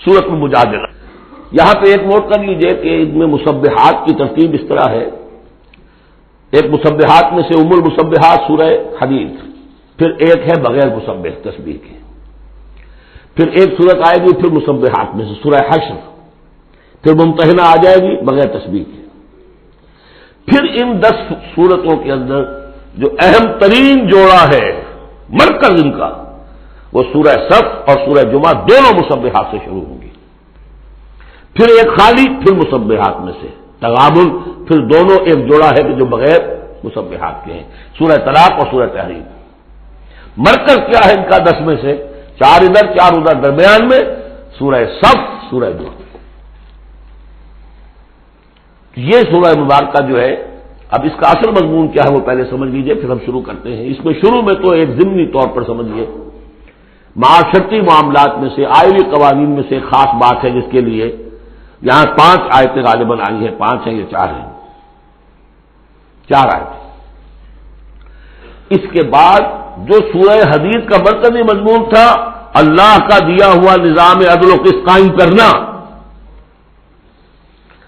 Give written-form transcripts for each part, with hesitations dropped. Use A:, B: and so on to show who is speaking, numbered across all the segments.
A: سورۃ المجادلہ. یہاں پہ ایک نوٹ کر لیجئے کہ ان میں مسبحات کی ترتیب اس طرح ہے. ایک مسبحات میں سے ام المسبحات سورہ حدید، پھر ایک ہے بغیر مسبح تسبیح کے، پھر ایک سورت آئے گی پھر مسبحات میں سے سورہ حشر، پھر ممتحنہ آ جائے گی بغیر تسبیح کے. پھر ان 10 سورتوں کے اندر جو اہم ترین جوڑا ہے، مرکز ان کا، وہ سورہ صف اور سورہ جمعہ دونوں مسبحات سے شروع ہوں گی. پھر ایک خالی، پھر مسبحات میں سے تغابن، پھر دونوں ایک جوڑا ہے کہ جو بغیر مسبحات کے ہیں، سورہ طلاق اور سورہ تحریم. مرکز کیا ہے ان کا 10 میں سے؟ 4 ادھر 4 ادھر، درمیان میں سورہ صف، سورہ جمعہ. یہ سورہ مبارکہ جو ہے، اب اس کا اصل مضمون کیا ہے وہ پہلے سمجھ لیجئے، پھر ہم شروع کرتے ہیں. اس میں شروع میں تو ایک ضمنی طور پر سمجھیے، معاشرتی معاملات میں سے، آئلی قوانین میں سے ایک خاص بات ہے جس کے لیے یہاں 5 آیتیں غالباً آئی ہیں. 5 ہیں یا 4 ہیں؟ 4 آیتیں. اس کے بعد جو سورہ حدید کا مرکزی مضمون تھا، اللہ کا دیا ہوا نظام عدل و قسط قائم کرنا،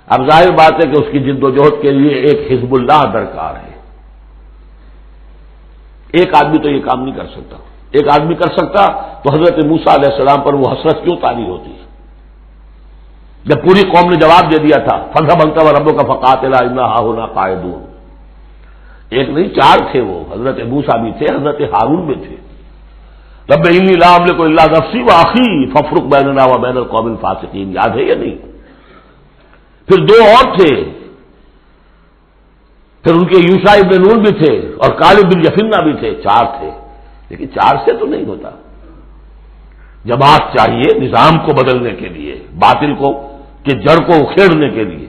A: اب ظاہر بات ہے کہ اس کی جد و جہد کے لیے ایک حزب اللہ درکار ہے. ایک آدمی تو یہ کام نہیں کر سکتا. ایک آدمی کر سکتا تو حضرت موسیٰ علیہ السلام پر وہ حسرت کیوں طاری ہوتی ہے جب پوری قوم نے جواب دے دیا تھا فَاذْهَبْ أَنْتَ وَرَبُّكَ فَقَاتِلَا إِنَّا هَاهُنَا قَاعِدُونَ. ایک نہیں 4 تھے، وہ حضرت موسیٰ بھی تھے، حضرت ہارون بھی تھے. رب انی لا املک الا نفسی واخی فافرق بیننا وبین القوم الفاسقین. یاد ہے یا نہیں؟ پھر 2 اور تھے، پھر ان کے یوشع ابن نون بھی تھے اور کالب بن یفنہ بھی تھے. 4 تھے، لیکن 4 سے تو نہیں ہوتا. جماعت چاہیے نظام کو بدلنے کے لیے، باطل کو کہ جڑ کو اکھیڑنے کے لیے.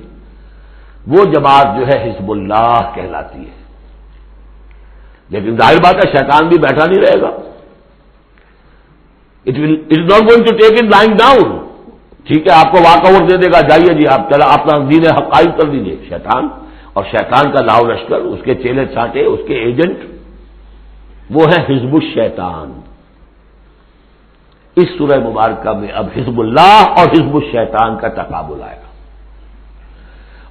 A: وہ جماعت جو ہے حزب اللہ کہلاتی ہے. لیکن ظاہر بات ہے شیطان بھی بیٹھا نہیں رہے گا. It is not going to take it lying down. ٹھیک ہے، آپ کو واک اوور دے دے گا، جائیے جی آپ چلا اپنا دین حق قائم کر دیجیے. شیطان اور شیطان کا لاؤ لشکر، اس کے چیلے چانٹے، اس کے ایجنٹ، وہ ہے حزب الشیطان. اس سورہ مبارکہ میں اب حزب اللہ اور حزب الشیطان کا تقابل آئے گا،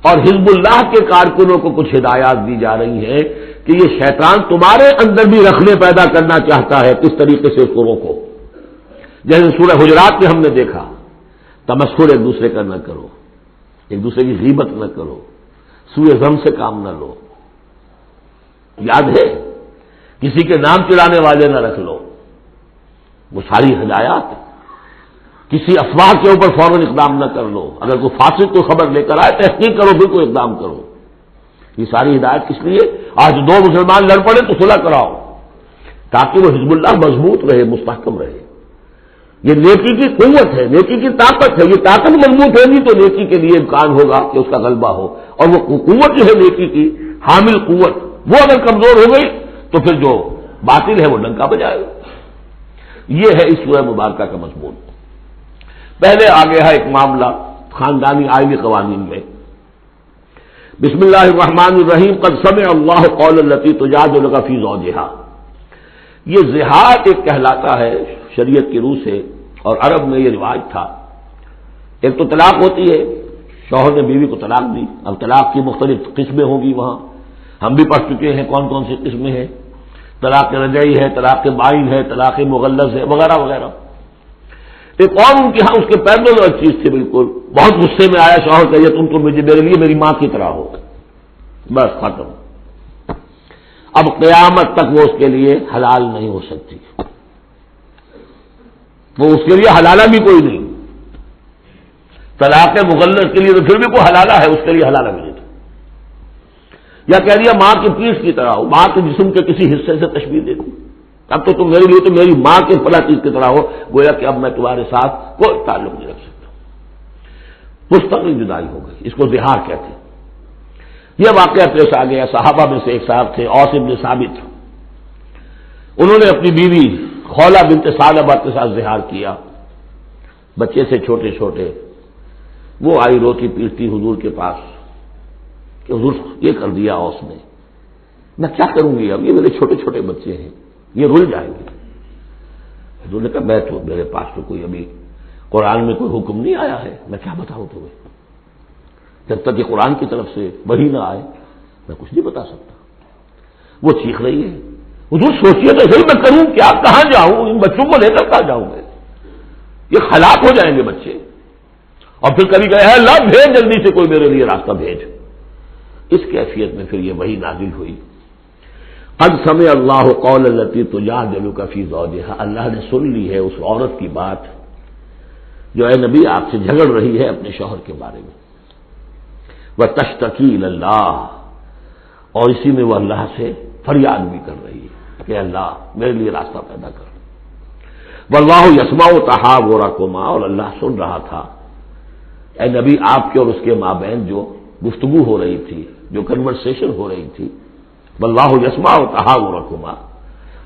A: اور حزب اللہ کے کارکنوں کو کچھ ہدایات دی جا رہی ہیں کہ یہ شیطان تمہارے اندر بھی رکھنے پیدا کرنا چاہتا ہے. کس طریقے سے اس کو روکو؟ جیسے سورہ حجرات میں ہم نے دیکھا، تمسخر ایک دوسرے کا نہ کرو، ایک دوسرے کی غیبت نہ کرو، سوء ظن سے کام نہ لو. یاد ہے؟ کسی کے نام چڑھانے والے نہ رکھ لو. وہ ساری ہدایات. کسی افواہ کے اوپر فوراً اقدام نہ کر لو. اگر کوئی فاسق کو خبر لے کر آئے تحقیق کرو پھر کوئی اقدام کرو. یہ ساری ہدایت کس لیے؟ آج 2 مسلمان لڑ پڑے تو صلح کراؤ، تاکہ وہ حزب اللہ مضبوط رہے، مستحکم رہے. یہ نیکی کی قوت ہے، نیکی کی طاقت ہے. یہ طاقت مضبوط ہوگی تو نیکی کے لیے امکان ہوگا کہ اس کا غلبہ ہو. اور وہ قوت جو ہے نیکی کی حامل قوت، وہ اگر کمزور ہو گئی تو پھر جو باطل ہے وہ ڈنکا بجائے گا. یہ ہے اس سورہ مبارکہ کا مضمون. پہلے آگے ہے ایک معاملہ خاندانی آئلی قوانین میں. بسم اللہ الرحمن الرحیم. قد سمع اللہ قول التی تجادلک فی زوجہا. یہ زہار ایک کہلاتا ہے شریعت کی روح سے، اور عرب میں یہ رواج تھا. ایک تو طلاق ہوتی ہے، شوہر نے بیوی کو طلاق دی. اب طلاق کی مختلف قسمیں ہوں گی، وہاں ہم بھی پڑھ چکے ہیں کون کون سی قسمیں ہیں. طلاق رجعی ہے، طلاق بائن ہے، طلاق مغلظ ہے، وغیرہ وغیرہ. ایک اور ان کے ہاں اس کے پیرل چیز تھی بالکل. بہت غصے میں آیا شوہر کہ تم تو میرے لیے میری ماں کی طرح ہو، بس ختم. اب قیامت تک وہ اس کے لیے حلال نہیں ہو سکتی. وہ اس کے لیے حلالہ بھی کوئی نہیں. طلاق مغلظ کے لیے تو پھر بھی کوئی حلالہ ہے، اس کے لیے حلالہ بھی نہیں. یا کہہ دیا ماں کی پیٹھ کی طرح ہو، ماں کے جسم کے کسی حصے سے تشبیہ دے دی. اب تو تم میرے لیے تو میری ماں کے فلاں چیز کی طرح ہو، گویا کہ اب میں تمہارے ساتھ کوئی تعلق نہیں رکھ سکتا. مستقل جدائی ہو گئی. اس کو زہار کہتے ہیں. یہ واقعہ پیش آ گیا. صحابہ میں سے ایک صاحب تھے اوس بن ثابت. انہوں نے اپنی بیوی خولہ بنت ثعلبہ کے ساتھ زہار کیا، بچے سے چھوٹے چھوٹے. وہ آئی روتی پیٹتی حضور کے پاس کہ حضور یہ کر دیا اوس نے، میں کیا کروں گی؟ اب یہ میرے چھوٹے چھوٹے بچے ہیں، یہ رل جائیں گے. حضور نے کہا میں تو میرے پاس تو کوئی ابھی قرآن میں کوئی حکم نہیں آیا ہے، میں کیا بتاؤں تمہیں؟ جب تک کہ قرآن کی طرف سے وحی نہ آئے میں کچھ نہیں بتا سکتا۔ وہ چیخ رہی ہے، حضور سوچیے تو صحیح، میں کروں کیا، کہاں جاؤں، ان بچوں کو لے کر کہاں جاؤں میں؟ یہ ہلاک ہو جائیں گے بچے۔ اور پھر کبھی کہے اللہ بھیج، جلدی سے کوئی میرے لیے راستہ بھیج۔ اس کیفیت میں پھر یہ وحی نازل ہوئی۔ قد سمع اللہ قول التی تجادلک فی زوجہا، اللہ نے سن لی ہے اس عورت کی بات جو اے نبی آپ سے جھگڑ رہی ہے اپنے شوہر کے بارے میں۔ وتشتکی الی اللہ، اور اسی میں وہ اللہ سے فریاد بھی کر رہی ہے کہ اللہ میرے لیے راستہ پیدا کر۔ واللہ یسمع تحاورکما، اور اللہ سن رہا تھا اے نبی آپ کے اور اس کے مابین جو گفتگو ہو رہی تھی، جو کنورسیشن ہو رہی تھی۔ واللہ یسمع تحاورکما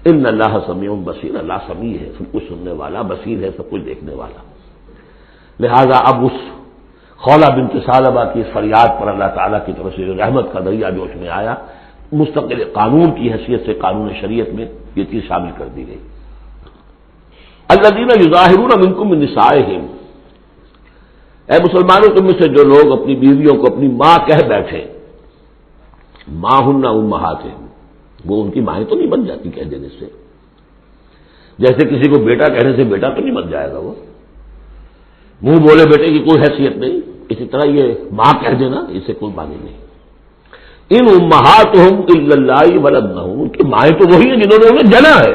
A: ان اللہ سمیع بصیر، اللہ سمیع ہے، سب کچھ سننے والا، بصیر ہے، سب کچھ دیکھنے والا۔ لہذا اب اس خولہ بنت ثعلبہ کی اس فریاد پر اللہ تعالیٰ کی طرف سے رحمت کا دریا جوش میں آیا، مستقل قانون کی حیثیت سے قانون شریعت میں یہ چیز شامل کر دی گئی۔ الذین یظاہرون منکم من نسائہم، اے مسلمانوں تم میں سے جو لوگ اپنی بیویوں کو اپنی ماں کہہ بیٹھے، ماں ہن امہاتہم، وہ ان کی مائیں تو نہیں بن جاتی کہہ دینے سے، جیسے کسی کو بیٹا کہنے سے بیٹا تو نہیں بن جائے گا، وہ منہ بولے بیٹے کی کوئی حیثیت نہیں، اسی طرح یہ ماں کہہ دینا اس سے کوئی معنی نہیں۔ ان امہاتہم الا اللہ ولدنہم، ان کی مائیں تو وہی ہیں جنہوں نے انہیں جنا ہے۔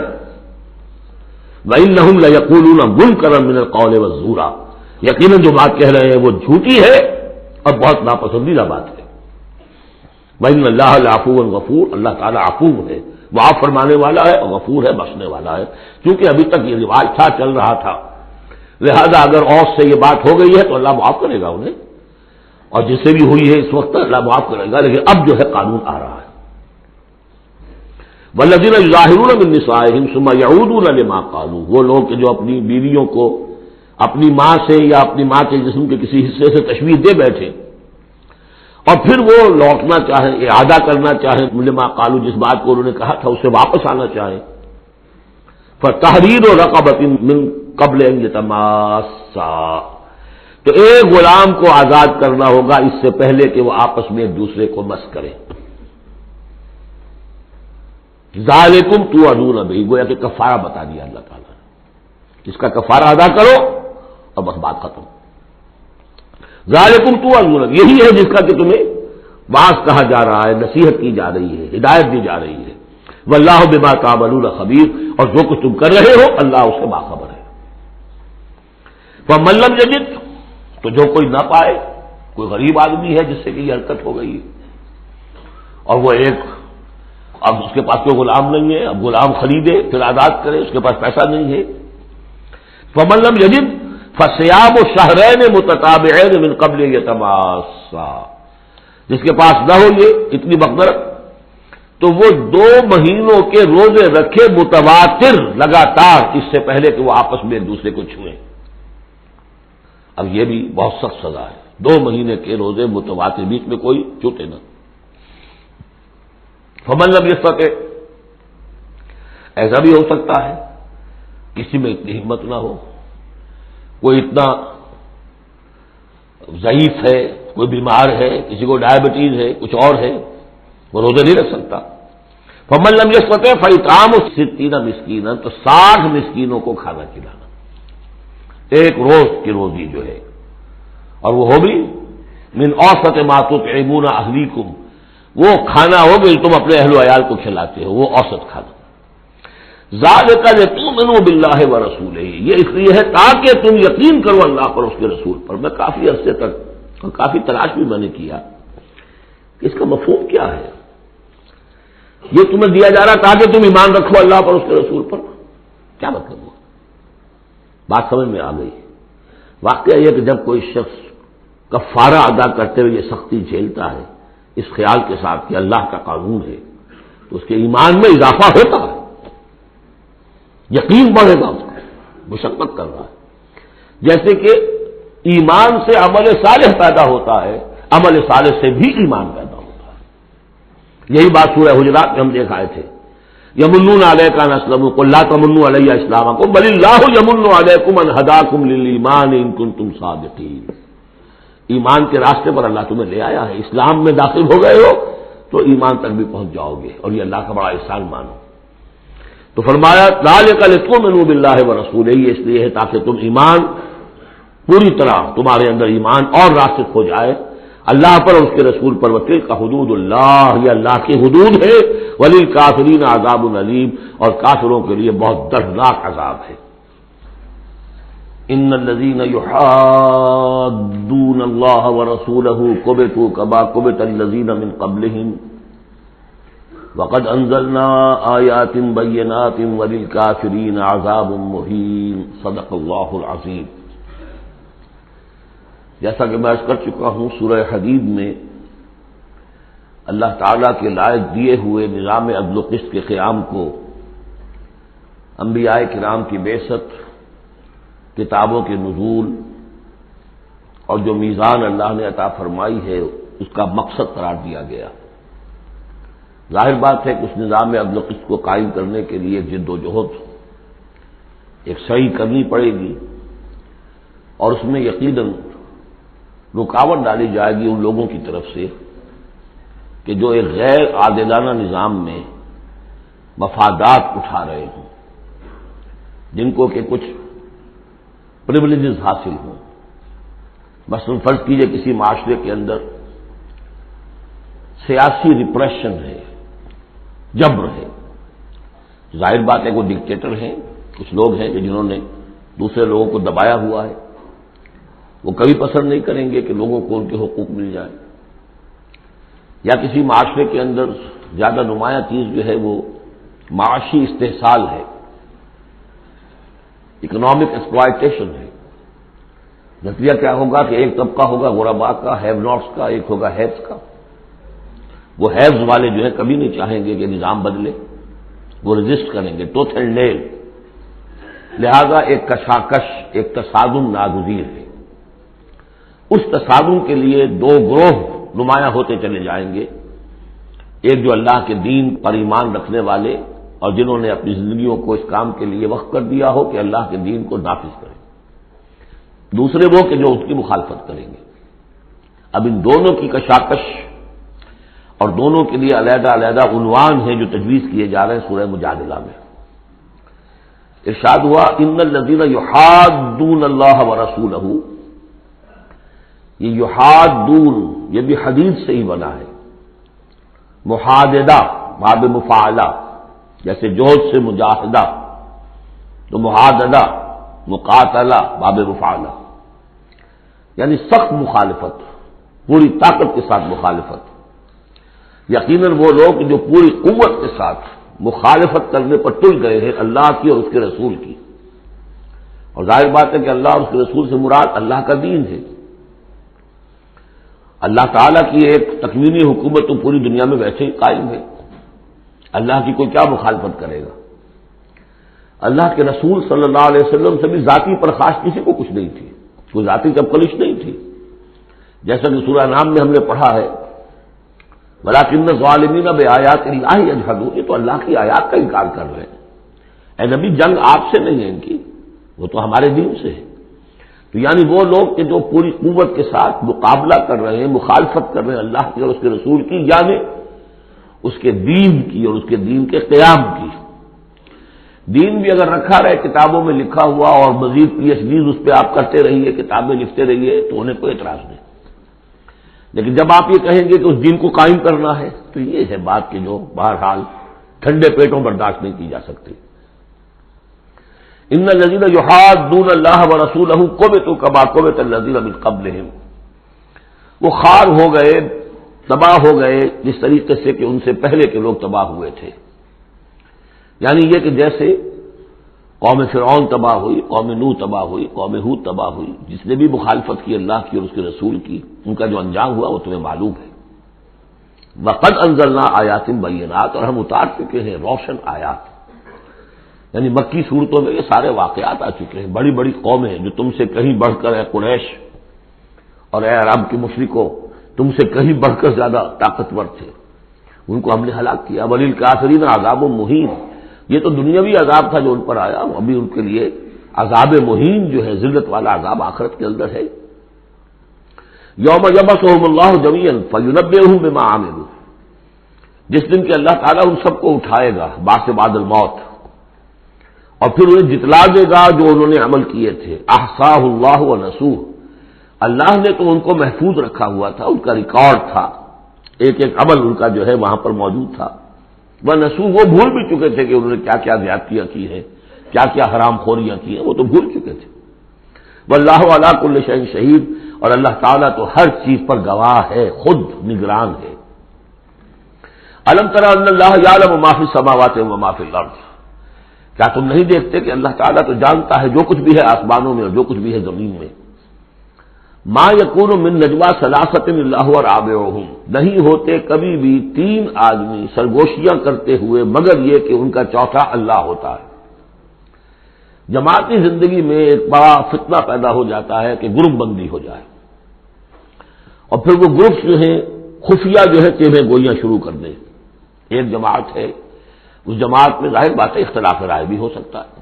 A: وانہم لیقولون منکرا من القول والزورا، یقیناً جو بات کہہ رہے ہیں وہ جھوٹی ہے اور بہت ناپسندیدہ بات ہے۔ وَإِنَّ اللَّهَ لَعَفُوٌّ غَفُورٌ، اللہ تعالیٰ عفو ہے، معاف فرمانے والا ہے اور غفور ہے، بخشنے والا ہے۔ کیونکہ ابھی تک یہ رواج تھا، چل رہا تھا، لہذا اگر اور سے یہ بات ہو گئی ہے تو اللہ معاف کرے گا انہیں، اور جس سے بھی ہوئی ہے اس وقت اللہ معاف کرے گا، لیکن اب جو ہے قانون آ رہا ہے۔ وَالَّذِينَ يُظَاهِرُونَ مِن نِّسَائِهِمْ ثُمَّ يَعُودُونَ لِمَا قَالُوا، وہ لوگ کہ جو اپنی بیویوں کو اپنی ماں سے یا اپنی ماں کے جسم کے کسی حصے سے تشبیہ دے بیٹھے اور پھر وہ لوٹنا چاہیں، اعادہ کرنا چاہیں، لما قالوا، جس بات کو انہوں نے کہا تھا اس سے واپس آنا چاہیں، فَتَحْرِيرُ رَقَبَةٍ مِّن قَبْلِ أَن يَتَمَاسَّا، تو ایک غلام کو آزاد کرنا ہوگا اس سے پہلے کہ وہ آپس میں ایک دوسرے کو مس کریں۔ ذالکم توعدون بہ، گویا کہ کفارہ بتا دیا اللہ تعالیٰ نے، اس کا کفارہ ادا کرو اور بس بات ختم۔ ذالکم توعدون، یہی ہے جس کا کہ تمہیں واعظ کہا جا رہا ہے، نصیحت کی جا رہی ہے، ہدایت دی جا رہی ہے۔ واللہ بما تعملون خبیر، اور جو کچھ تم کر رہے ہو اللہ اس سے باخبر ہے۔ ومن لم یجد، تو جو کوئی نہ پائے، کوئی غریب آدمی ہے جس سے کہ یہ حرکت ہو گئی اور وہ ایک، اب اس کے پاس کوئی غلام نہیں ہے، اب غلام خریدے پھر آزاد کرے، اس کے پاس پیسہ نہیں ہے۔ فمن لم یجد فصیام شہرین متتابعین من قبل یتماسا، جس کے پاس نہ ہو یہ اتنی مقدرت تو وہ 2 مہینوں کے روزے رکھے متواتر لگاتار، اس سے پہلے کہ وہ آپس میں ایک دوسرے کو چھوئیں۔ اب یہ بھی بہت سخت سزا ہے، 2 مہینے کے روزے متواتر، بیچ میں کوئی چھوٹے نہ۔ فمن لم یستطع، ایسا بھی ہو سکتا ہے کسی میں اتنی ہمت نہ ہو، کوئی اتنا ضعیف ہے، کوئی بیمار ہے، کسی کو ڈائبٹیز ہے، کچھ اور ہے، وہ روزے نہیں رکھ سکتا۔ فمن لم یستطع فاطعام 60 مسکینا، تو 60 مسکینوں کو کھانا کھلانا، ایک روز کی روزی جو ہے، اور وہ ہو بھی من اوسط ما تطعمون اہلیکم، وہ کھنا ہو کہ تم اپنے اہل و عیال کو کھلاتے ہو، وہ اوسط کھانا۔ ذالک لتؤمنوا باللہ ورسولہ، یہ اس لیے ہے تاکہ تم یقین کرو اللہ پر، اس کے رسول پر۔ میں کافی عرصے تک اور کافی تلاش بھی میں نے کیا کہ اس کا مفہوم کیا ہے، یہ تمہیں دیا جا رہا تاکہ تم ایمان رکھو اللہ پر، اس کے رسول پر، کیا مطلب ہوا؟ بات سمجھ میں آ گئی۔ واقعہ یہ کہ جب کوئی شخص کفارہ ادا کرتے ہوئے یہ سختی جھیلتا ہے اس خیال کے ساتھ کہ اللہ کا قانون ہے، تو اس کے ایمان میں اضافہ ہوتا ہے، یقین بڑھے گا، اس کا مشقت کر رہا ہے۔ جیسے کہ ایمان سے عمل صالح پیدا ہوتا ہے، عمل صالح سے بھی ایمان پیدا ہوتا ہے۔ یہی بات سورہ حجرات میں ہم دیکھ آئے تھے یمنون علیک ان اسلموا قل لا تمنوا علی اسلامکم بل اللہ یمن علیکم ان ہداکم للایمان ان کنتم صادقین. ایمان کے راستے پر اللہ تمہیں لے آیا ہے، اسلام میں داخل ہو گئے ہو تو ایمان تک بھی پہنچ جاؤ گے، اور یہ اللہ کا بڑا احسان مانو. تو فرمایا ذالک لتؤمنوا باللہ ورسولہ، یہ اس لیے ہے تاکہ تم ایمان پوری طرح تمہارے اندر ایمان اور راسخ ہو جائے اللہ پر اور اس کے رسول پر. وتلک حدود اللہ، یہ اللہ کی حدود ہے. وللکافرین عذاب علیم، اور کافروں کے لیے بہت دردناک عذاب ہے. ان الذين يحادون الله ورسوله كبتوا كما كبت الذين من قبلهم وقد انزلنا آيات بينات وللكافرين عذاب مهين. صدق الله العظيم. جیسا کہ میں عرض کر چکا ہوں، سورہ حدید میں اللہ تعالیٰ کے لائق دیے ہوئے نظام عدل و قسط کے قیام کو، انبیاء کرام کی بعثت، کتابوں کے نزول اور جو میزان اللہ نے عطا فرمائی ہے اس کا مقصد قرار دیا گیا. ظاہر بات ہے کہ اس نظام عدل و قسط کو قائم کرنے کے لیے جد و جہد ایک سعی کرنی پڑے گی، اور اس میں یقیناً رکاوٹ ڈالی جائے گی ان لوگوں کی طرف سے کہ جو ایک غیر عادلانہ نظام میں مفادات اٹھا رہے ہوں، جن کو کہ کچھ پریولیجز حاصل ہوں. مثلا فرض کیجئے کسی معاشرے کے اندر سیاسی ریپریشن ہے، جبر ہے. ظاہر بات ہے وہ ڈکٹیٹر ہیں، کچھ لوگ ہیں کہ جنہوں نے دوسرے لوگوں کو دبایا ہوا ہے، وہ کبھی پسند نہیں کریں گے کہ لوگوں کو ان کے حقوق مل جائیں. یا کسی معاشرے کے اندر زیادہ نمایاں چیز جو ہے وہ معاشی استحصال ہے، اکنامک ایکسپلائٹیشن ہے. نتیجہ کیا ہوگا کہ ایک طبقہ ہوگا غرباء کا، ہیو ناٹس کا، ایک ہوگا ہیوز کا. وہ ہیوز والے جو ہے کبھی نہیں چاہیں گے کہ نظام بدلے، وہ رجسٹ کریں گے ٹوتھ اینڈ نیل. لہذا ایک کشاکش، ایک تصادم ناگزیر ہے. اس تصادم کے لیے دو گروہ نمایاں ہوتے چلے جائیں گے. ایک جو اللہ کے دین پر ایمان رکھنے والے اور جنہوں نے اپنی زندگیوں کو اس کام کے لیے وقف کر دیا ہو کہ اللہ کے دین کو نافذ کریں. دوسرے وہ کہ جو اس کی مخالفت کریں گے. اب ان دونوں کی کشاکش اور دونوں کے لیے علیحدہ علیحدہ عنوان ہیں جو تجویز کیے جا رہے ہیں سورہ مجادلہ میں. ارشاد ہوا ان الذین یحادون اللہ ورسولہ. یہ یحادون یہ بھی حدیث سے ہی بنا ہے. محاددہ باب مفاعلہ، جیسے جوہد سے مجاہدہ، تو محاددہ مقاتلہ باب مفاعلہ، یعنی سخت مخالفت، پوری طاقت کے ساتھ مخالفت. یقیناً وہ لوگ جو پوری قوت کے ساتھ مخالفت کرنے پر تل گئے ہیں اللہ کی اور اس کے رسول کی. اور ظاہر بات ہے کہ اللہ اور اس کے رسول سے مراد اللہ کا دین ہے. اللہ تعالیٰ کی ایک تکوینی حکومت تو پوری دنیا میں ویسے ہی قائم ہے، اللہ کی کوئی کیا مخالفت کرے گا. اللہ کے رسول صلی اللہ علیہ وسلم سے بھی ذاتی پرخاش کسی کو کچھ نہیں تھی، کوئی ذاتی چپکلش نہیں تھی. جیسا کہ سورہ نام میں ہم نے پڑھا ہے وَلَٰكِنَّ الظَّالِمِينَ بِآيَاتِ اللَّهِ يَجْحَدُونَ. یہ تو اللہ کی آیات کا انکار کر رہے ہیں. اے نبی جنگ آپ سے نہیں ہے ان کی، وہ تو ہمارے دین سے ہے. تو یعنی وہ لوگ کہ جو پوری قوت کے ساتھ مقابلہ کر رہے ہیں، مخالفت کر رہے ہیں اللہ کی اور اس کے رسول کی، یعنی اس کے دین کی اور اس کے دین کے قیام کی. دین بھی اگر رکھا رہے کتابوں میں لکھا ہوا اور مزید پی ایچ ڈیز اس پہ آپ کرتے رہیے، کتابیں لکھتے رہیے، تو انہیں کوئی اعتراض نہیں. لیکن جب آپ یہ کہیں گے کہ اس دین کو قائم کرنا ہے تو یہ ہے بات کہ جو بہرحال ٹھنڈے پیٹوں برداشت نہیں کی جا سکتی. ان الذین یحادون اللہ ورسولہ کبتوا کما کبت الذین من قبلہم. وہ خوار ہو گئے، تباہ ہو گئے جس طریقے سے کہ ان سے پہلے کے لوگ تباہ ہوئے تھے. یعنی یہ کہ جیسے قوم فرعون تباہ ہوئی، قوم نوح تباہ ہوئی، قوم ہود تباہ ہوئی، جس نے بھی مخالفت کی اللہ کی اور اس کے رسول کی، ان کا جو انجام ہوا وہ تمہیں معلوم ہے. وقد انزلنا آیات بینات، اور ہم اتار چکے ہیں روشن آیات. یعنی مکی صورتوں میں یہ سارے واقعات آ چکے ہیں. بڑی بڑی قومیں جو تم سے کہیں بڑھ کر اے قریش اور اے عرب کے مشرکوں تم سے کہیں بڑھ کر زیادہ طاقتور تھے، ان کو ہم نے ہلاک کیا. وللکافرین عذاب مہین، یہ تو دنیاوی عذاب تھا جو ان پر آیا، ابھی ان کے لیے عذاب مہین جو ہے ذلت والا عذاب آخرت کے اندر ہے. یوم یبعثہم اللہ جمیعا فینبئہم بما عملوا، جس دن کہ اللہ تعالیٰ ان سب کو اٹھائے گا بعث بعد الموت، اور پھر انہیں جتلا دے گا جو انہوں نے عمل کیے تھے. احصاہ اللہ ونسوہ، اللہ نے تو ان کو محفوظ رکھا ہوا تھا، ان کا ریکارڈ تھا، ایک ایک عمل ان کا جو ہے وہاں پر موجود تھا. ونسوہ، وہ بھول بھی چکے تھے کہ انہوں نے کیا کیا زیادتیاں کی ہیں، کیا کیا حرام خوریاں کی ہیں، وہ تو بھول چکے تھے. واللہ علی کل شیء شہید، اور اللہ تعالیٰ تو ہر چیز پر گواہ ہے، خود نگران ہے. الم تر ان اللہ یعلم ما فی السماوات و ما فی الارض، کیا تم نہیں دیکھتے کہ اللہ تعالیٰ تو جانتا ہے جو کچھ بھی ہے آسمانوں میں اور جو کچھ بھی ہے زمین میں. ما یکون من نجوا ثلاثۃ الا هو رابعهم، نہیں ہوتے کبھی بھی تین آدمی سرگوشیاں کرتے ہوئے مگر یہ کہ ان کا چوتھا اللہ ہوتا ہے. جماعتی زندگی میں ایک بڑا فتنہ پیدا ہو جاتا ہے کہ گروپ بندی ہو جائے، اور پھر وہ گروپس جو ہیں خفیہ جو ہے چیمیں گوئیاں شروع کر دیں. ایک جماعت ہے، اس جماعت میں ظاہر بات ہے اختلاف رائے بھی ہو سکتا ہے،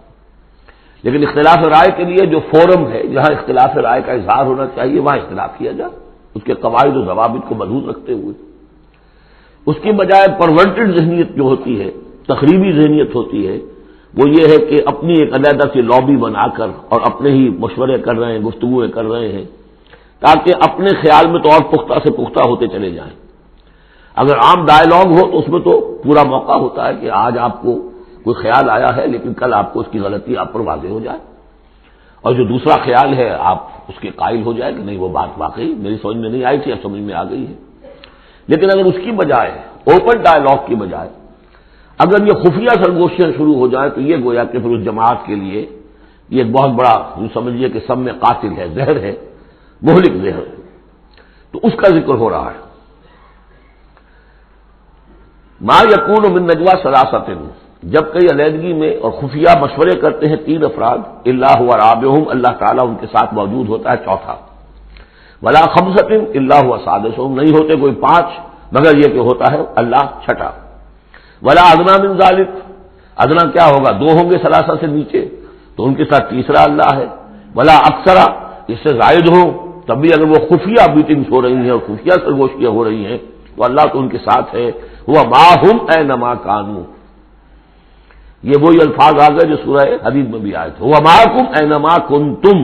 A: لیکن اختلاف رائے کے لیے جو فورم ہے جہاں اختلاف رائے کا اظہار ہونا چاہیے وہاں اختلاف کیا جائے، اس کے قواعد و ضوابط کو مضبوط رکھتے ہوئے. اس کی بجائے پرورٹڈ ذہنیت جو ہوتی ہے، تخریبی ذہنیت ہوتی ہے، وہ یہ ہے کہ اپنی ایک علیحدہ سی لابی بنا کر اور اپنے ہی مشورے کر رہے ہیں، گفتگویں کر رہے ہیں، تاکہ اپنے خیال میں تو اور پختہ سے پختہ ہوتے چلے جائیں. اگر عام ڈائلاگ ہو تو اس میں تو پورا موقع ہوتا ہے کہ آج آپ کو کوئی خیال آیا ہے لیکن کل آپ کو اس کی غلطی آپ پر واضح ہو جائے، اور جو دوسرا خیال ہے آپ اس کے قائل ہو جائے کہ نہیں وہ بات واقعی میری سمجھ میں نہیں آئی تھی، اب سمجھ میں آ گئی ہے. لیکن اگر اس کی بجائے اوپن ڈائلاگ کی بجائے اگر یہ خفیہ سرگوشیاں شروع ہو جائیں تو یہ گویا کہ پھر اس جماعت کے لیے یہ ایک بہت بڑا سمجھیے کہ سم میں قاتل ہے، زہر ہے، مہلک زہر. تو اس کا ذکر ہو رہا ہے. ما یکون من نجوا ثلاثۃ، جب کئی علیحدگی میں اور خفیہ مشورے کرتے ہیں تین افراد، الا هو رابعهم، اللہ تعالیٰ ان کے ساتھ موجود ہوتا ہے چوتھا. ولا خمسۃ الا هو سادسهم، نہیں ہوتے کوئی پانچ مگر یہ کہ ہوتا ہے اللہ چھٹا. ولا ادنی من ذلک، ادنا کیا ہوگا، دو ہوں گے ثلاثہ سے نیچے تو ان کے ساتھ تیسرا اللہ ہے. ولا اکثر، اس سے زائد ہو تب بھی اگر وہ خفیہ میٹنگز ہو رہی ہیں اور خفیہ سرگوشیاں ہو رہی ہیں تو اللہ تو ان کے ساتھ ہے. وہ معہم اینما کانوا، یہ وہی الفاظ آ گئے جو سورہ حدید میں بھی آئے تھے، وہ معکم اینما کنتم،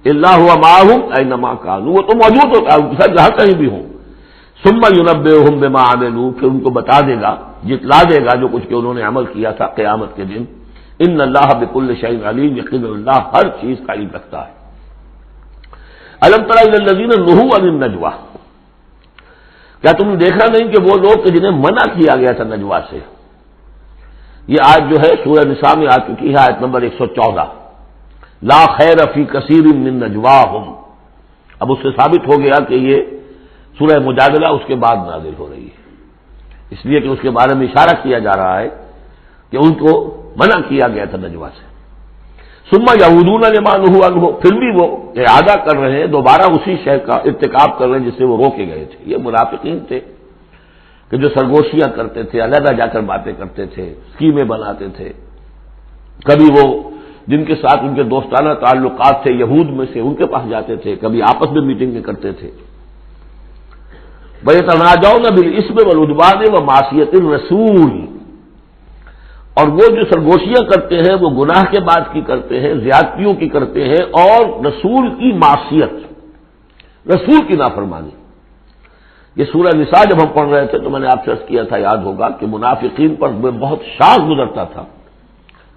A: اللہ ہوا معہم اینما کانوا، وہ تو موجود ہوتا ہے ان کے ساتھ جہاں کہیں بھی ہوں. ثم ینبئہم بما عملوا، پھر ان کو بتا دے گا، جتلا دے گا جو کچھ کہ انہوں نے عمل کیا تھا قیامت کے دن. ان اللہ بکل شیء علیم، یقینا اللہ ہر چیز کا علم رکھتا ہے. الم تر الی الذین نہوا عن النجوی، کیا تم نے دیکھا نہیں کہ وہ لوگ کہ جنہیں منع کیا گیا تھا نجوا سے. یہ آیت جو ہے سورہ نساء میں آ چکی ہے، آیت نمبر 114. لا خیر فی کثیر من نجواہم، اب اس سے ثابت ہو گیا کہ یہ سورہ مجادلہ اس کے بعد نازل ہو رہی ہے، اس لیے کہ اس کے بارے میں اشارہ کیا جا رہا ہے کہ ان کو منع کیا گیا تھا نجوا سے. ثم یعودون لما نہوا عنہ، پھر بھی وہ اعادہ کر رہے ہیں، دوبارہ اسی شے کا ارتکاب کر رہے ہیں جس سے وہ روکے گئے تھے. یہ منافقین تھے کہ جو سرگوشیاں کرتے تھے، علیحدہ جا کر باتیں کرتے تھے، اسکیمیں بناتے تھے. کبھی وہ جن کے ساتھ ان کے دوستانہ تعلقات تھے یہود میں سے ان کے پاس جاتے تھے، کبھی آپس میں میٹنگیں کرتے تھے. وَيَتَنَاجَوْنَ بِالْإِثْمِ وَالْعُدْوَانِ وَمَعْصِيَتِ الرَّسُولِ، اور وہ جو سرگوشیاں کرتے ہیں وہ گناہ کے بعد کی کرتے ہیں، زیادتیوں کی کرتے ہیں، اور رسول کی معصیت، رسول کی نافرمانی. یہ سورہ نساء جب ہم پڑھ رہے تھے تو میں نے آپ سے عرض کیا تھا، یاد ہوگا کہ منافقین پر بہت شاذ گزرتا تھا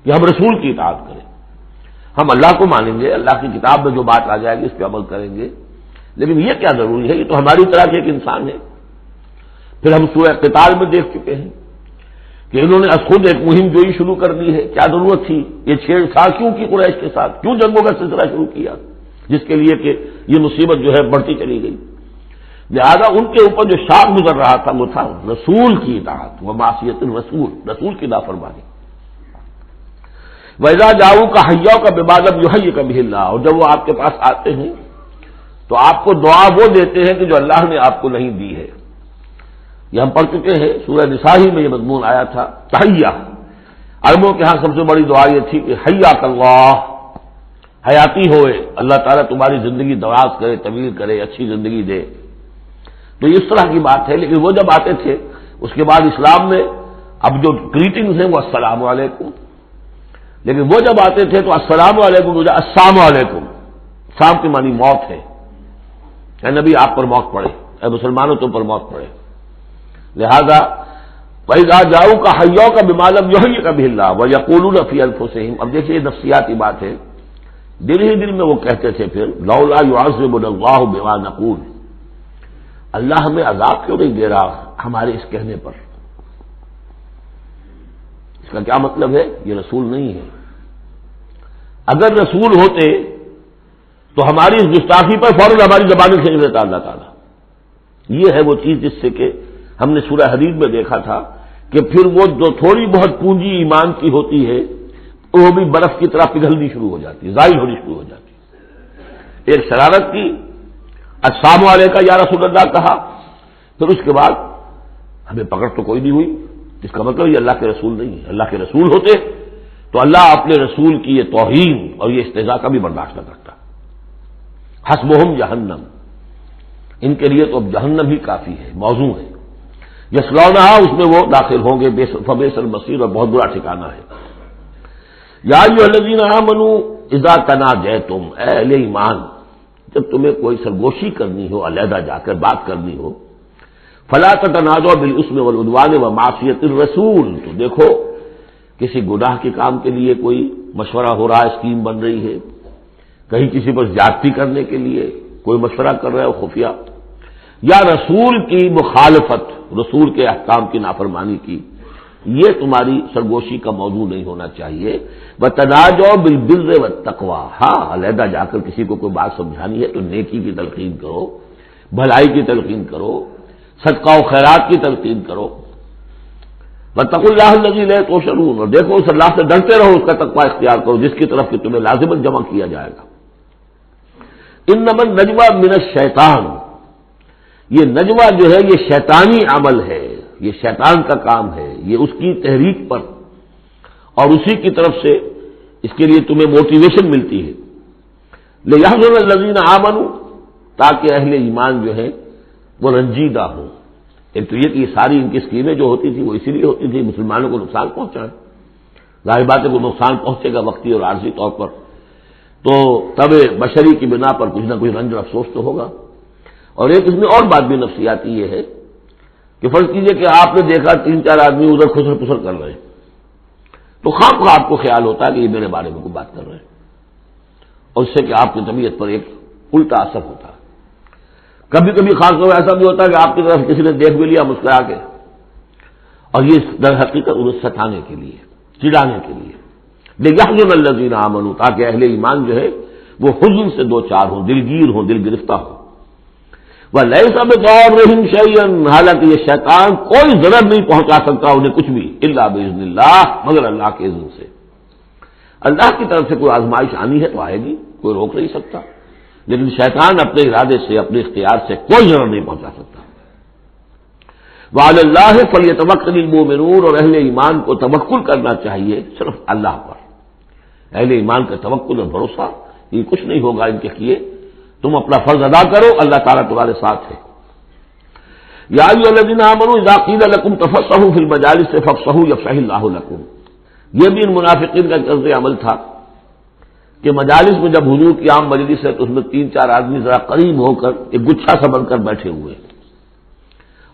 A: کہ ہم رسول کی اطاعت کریں، ہم اللہ کو مانیں گے، اللہ کی کتاب میں جو بات آ جائے گی اس پہ عمل کریں گے، لیکن یہ کیا ضروری ہے، یہ تو ہماری طرح کے ایک انسان ہے. پھر ہم سورہ قتال میں دیکھ چکے ہیں کہ انہوں نے خود ایک مہم جوئی شروع کر دی ہے. کیا ضرورت تھی یہ چھیڑ چھاڑ کیوں کی قریش کے ساتھ، کیوں جنگوں کا سلسلہ شروع کیا جس کے لیے کہ یہ مصیبت جو ہے بڑھتی چلی گئی. لہذا ان کے اوپر جو شاخ گزر رہا تھا وہ تھا رسول کی اطاعت و معصیت الرسول، رسول کی نافرمانی. وَإِذَا جَاءُوكَ حَيَّوْكَ بِمَا لَمْ يُحَيِّكَ بِهِ اللَّهُ، اور جب وہ آپ کے پاس آتے ہیں تو آپ کو دعا وہ دیتے ہیں کہ جو اللہ نے آپ کو نہیں دی ہے. یہ ہم پڑھ چکے ہیں، سورہ نساء ہی میں یہ مضمون آیا تھا۔ تحیہ، عربوں کے ہاں سب سے بڑی دعا یہ تھی کہ حیاک اللہ، حیاتی ہوئے، اللہ تعالیٰ تمہاری زندگی دراز کرے، طویل کرے، اچھی زندگی دے۔ تو اس طرح کی بات ہے، لیکن وہ جب آتے تھے اس کے بعد اسلام میں اب جو گریٹنگز ہیں وہ السلام علیکم، لیکن وہ جب آتے تھے تو السلام علیکم السلام علیکم، سام کی معنی موت ہے، اے نبی آپ پر موت پڑے، اے مسلمانوں تم پر موت پڑے۔ لہذا وَإِذَا جَاءُوكَ حَيَّوْكَ بِمَا لَمْ يُحْيِكَ بِهِ اللَّهُ وَيَقُولُونَ فِي أَنفُسِهِمْ۔ اب دیکھیے یہ نفسیاتی بات ہے، دل ہی دل میں وہ کہتے تھے پھر لولا يعذبنا الله بما نقول، اللہ ہمیں عذاب کیوں نہیں دے رہا ہمارے اس کہنے پر؟ اس کا کیا مطلب ہے؟ یہ رسول نہیں ہے۔ اگر رسول ہوتے تو ہماری اس گستاخی پر فوراً ہماری زبانیں کھینچ لیتا اللہ تعالیٰ۔ یہ ہے وہ چیز جس سے کہ ہم نے سورہ حدید میں دیکھا تھا کہ پھر وہ جو تھوڑی بہت پونجی ایمان کی ہوتی ہے وہ بھی برف کی طرح پگھلنی شروع ہو جاتی ہے، زائل ہونی شروع ہو جاتی ہے۔ ایک شرارت کی، السلام علیکم یا رسول اللہ کہا، پھر اس کے بعد ہمیں پکڑ تو کوئی نہیں ہوئی، اس کا مطلب یہ اللہ کے رسول نہیں ہے۔ اللہ کے رسول ہوتے تو اللہ اپنے رسول کی یہ توہین اور یہ استہزاء کا بھی برداشت نہ کرتا۔ حسبہم جہنم، ان کے لیے تو اب جہنم ہی کافی ہے، موزوں ہے۔ یصلونہا، اس میں وہ داخل ہوں گے، فبئس المصیر، اور بہت برا ٹھکانہ ہے۔ یا ایھا الذین آمنوا اذا تناجیتم، اے اہل ایمان جب تمہیں کوئی سرگوشی کرنی ہو، علیحدہ جا کر بات کرنی ہو، فلا تتناجوا بالاسم والعدوان ومعصیۃ الرسول، تو دیکھو کسی گناہ کے کام کے لیے کوئی مشورہ ہو رہا ہے، اسکیم بن رہی ہے، کہیں کسی پر زیادتی کرنے کے لیے کوئی مشورہ کر رہا ہے خفیہ، یا رسول کی مخالفت، رسول کے احکام کی نافرمانی کی، یہ تمہاری سرگوشی کا موضوع نہیں ہونا چاہیے۔ وَتَنَاجَوْا بِالْبِرِّ وَالتَّقْوَىٰ، ہاں علیحدہ جا کر کسی کو کوئی بات سمجھانی ہے تو نیکی کی تلقین کرو، بھلائی کی تلقین کرو، صدقہ و خیرات کی تلقین کرو۔ وَاتَّقُوا اللَّهَ الَّذِي إِلَيْهِ تُحْشَرُونَ، اور دیکھو اس اللہ سے ڈرتے رہو، اس کا تقویٰ اختیار کرو جس کی طرف کہ تمہیں لازماً جمع کیا جائے گا۔ اِنَّمَا النَّجْوَىٰ مِنَ الشَّيْطَانِ، یہ نجوہ جو ہے یہ شیطانی عمل ہے، یہ شیطان کا کام ہے، یہ اس کی تحریک پر اور اسی کی طرف سے اس کے لیے تمہیں موٹیویشن ملتی ہے۔ لِيَحْزُنَ الَّذِينَ آمَنُوا، تاکہ اہل ایمان جو ہے وہ رنجیدہ ہوں۔ ایک تو یہ کہ یہ ساری ان کی اسکیمیں جو ہوتی تھی وہ اسی لیے ہوتی تھی مسلمانوں کو نقصان پہنچائیں، ظاہر بات ہے کہ نقصان پہنچے گا وقتی اور عارضی طور پر، تو تب بشری کی بنا پر کچھ نہ کچھ رنج اور افسوس تو ہوگا۔ اور ایک اس میں اور بات بھی نفسیاتی یہ ہے کہ فرض کیجئے کہ آپ نے دیکھا 3-4 آدمی ادھر خسر پسر کر رہے ہیں، تو خام خواہ آپ کو خیال ہوتا ہے کہ یہ میرے بارے میں کوئی بات کر رہے ہیں، اور اس سے کہ آپ کی طبیعت پر ایک الٹا اثر ہوتا ہے۔ کبھی کبھی خاص طور ایسا بھی ہوتا ہے کہ آپ کی طرف کسی نے دیکھ بھی لیا مسکرا کے، اور یہ در حقیقت انہیں ستانے کے لیے، چڑھانے کے لیے۔ لِيَحْزُنَ الَّذِينَ آمَنُوا، تاکہ اہل ایمان جو ہے وہ حزن سے دو چار ہوں، دلگیر ہوں، دل گرفتہ ہوں۔ وَلَيْسَ بِضَارِّهِمْ شَيْئًا، حالانکہ یہ شیطان کوئی ضرر نہیں پہنچا سکتا انہیں کچھ بھی، الا بِإِذْنِ اللَّهِ، مگر اللہ کے اذن سے۔ اللہ کی طرف سے کوئی آزمائش آنی ہے تو آئے گی، کوئی روک نہیں سکتا، لیکن شیطان اپنے ارادے سے، اپنے اختیار سے کوئی ضرر نہیں پہنچا سکتا۔ وَعَلَى اللَّهِ فَلْيَتَوَكَّلِ الْمُؤْمِنُونَ، اور اہل ایمان کو توکل کرنا چاہیے صرف اللہ پر۔ اہل ایمان کا توکل اور بھروسہ یہ کچھ نہیں ہوگا ان کے کیے، تم اپنا فرض ادا کرو، اللہ تعالیٰ تمہارے ساتھ ہے۔ یا ایھا الذین آمنوا اذا قیل لکم تفصحوا فی المجالس فافصحوا یفصح اللہ لکم، یہ بھی ان منافقین کا طرز عمل تھا کہ مجالس میں جب حضور کی عام مجلس ہے تو اس میں 3-4 آدمی ذرا قریب ہو کر ایک گچھا سا بن کر بیٹھے ہوئے ہیں،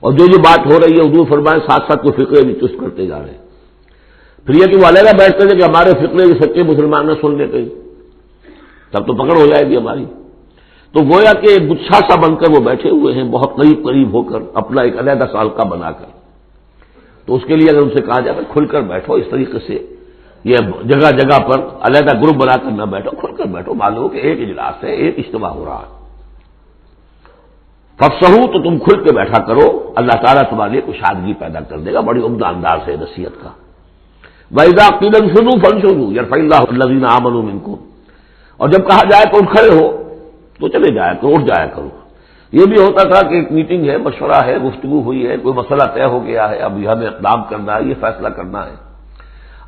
A: اور جو بات ہو رہی ہے حضور فرمائے ساتھ ساتھ وہ فقرے بھی چست کرتے جا رہے ہیں۔ پھر یہ کہ وہ علیحدہ بیٹھتے تھے کہ ہمارے فقرے کے سچے مسلمان نہ سن لے کہیں، تب تو پکڑ ہو جائے گی ہماری۔ تو گویا کہ ایک گچھا سا بن کر وہ بیٹھے ہوئے ہیں، بہت قریب قریب ہو کر، اپنا ایک علیحدہ سا حلقہ بنا کر۔ تو اس کے لیے اگر ان سے کہا جائے کھل کر بیٹھو، اس طریقے سے یہ جگہ جگہ پر علیحدہ گروپ بنا کر نہ بیٹھو، کھل کر بیٹھو، معلوم ہو کہ ایک اجلاس ہے، ایک اجتماع ہو رہا ہے۔ فافصحوا، تو تم کھل کے بیٹھا کرو، اللہ تعالیٰ تمہارے لیے کشادگی پیدا کر دے گا، بڑی عمدہ انداز ہے نصیحت کا۔ وَإِذَا قِيلَ انشُزُوا فَانشُزُوا يَرْفَعِ اللَّهُ الَّذِينَ آمَنُوا مِنكُمْ، اور جب کہا جائے کہ اٹھ کھڑے ہو تو چلے جایا کرو، اٹھ جایا کرو۔ یہ بھی ہوتا تھا کہ ایک میٹنگ ہے، مشورہ ہے، گفتگو ہوئی ہے، کوئی مسئلہ طے ہو گیا ہے، اب ہمیں اقدام کرنا ہے، یہ فیصلہ کرنا ہے۔